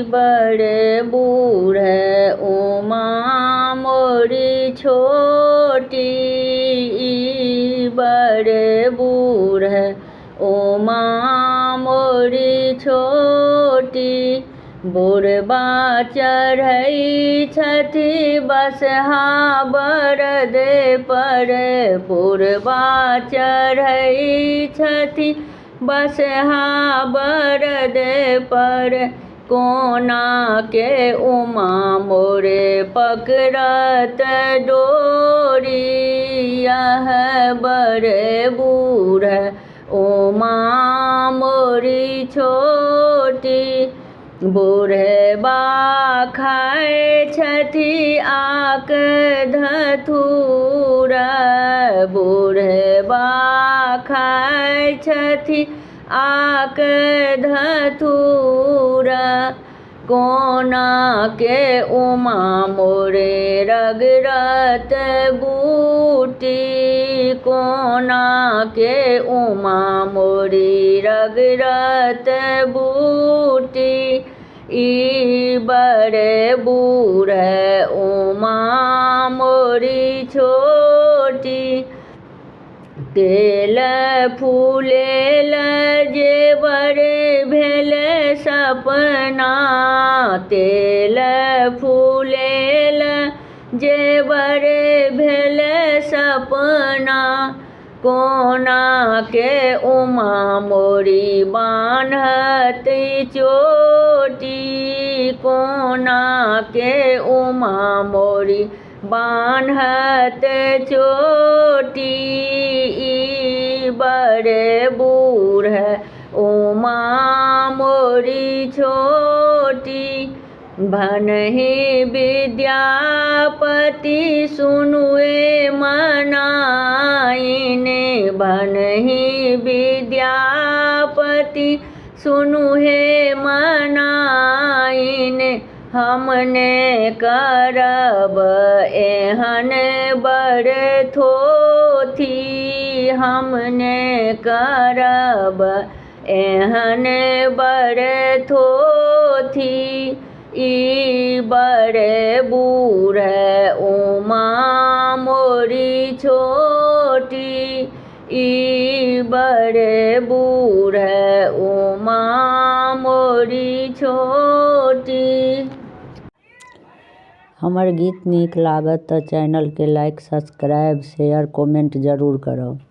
बड़े बूढ़ है उमा मोरी छोटी, बड़े बूढ़ है उमा मोरी छोटी। बुढ़बा चढ़ई छठी बसहा बरद पर, बुढ़बा चढ़ई छठी बसहा बरद पर। कोना के उमा मोरे पकड़त डोरी, यह बड़े बूढ़ उमा मोरी छोटी। बुढ़बा खाए छठी आक धतूरा, बुढ़बा खाए छठी आक धतूरा। कोना के उमा मोरे रगरत बूटी, कोना के उमा मोरी रगरत बूटी। ई बड़े बूढ़ उमा मोरी छोटी। तेल फूलेल जेवर भेल सपना, तेल फूलेल जेवर भेल सपना। कोना के उमा मोरी बान्हत चोटी, कोना के उमा मोरी बान्हत चोटी। बड़े बूढ़ उमा मोरी छोटी। भनहि विद्यापति सुनुए मनाइने, भनहि विद्यापति सुनुहे मनाइने। हमने करब एहन बड़ थोथी, हमने करब एहन बड़ थोथी। ई बड़े बूढ़ उमा मोरी छोटी, ई बड़े बूढ़ उमा मोरी छोटी। हमर गीत नीक लागत तो चैनल के लाइक सब्सक्राइब शेयर कमेंट जरूर करो।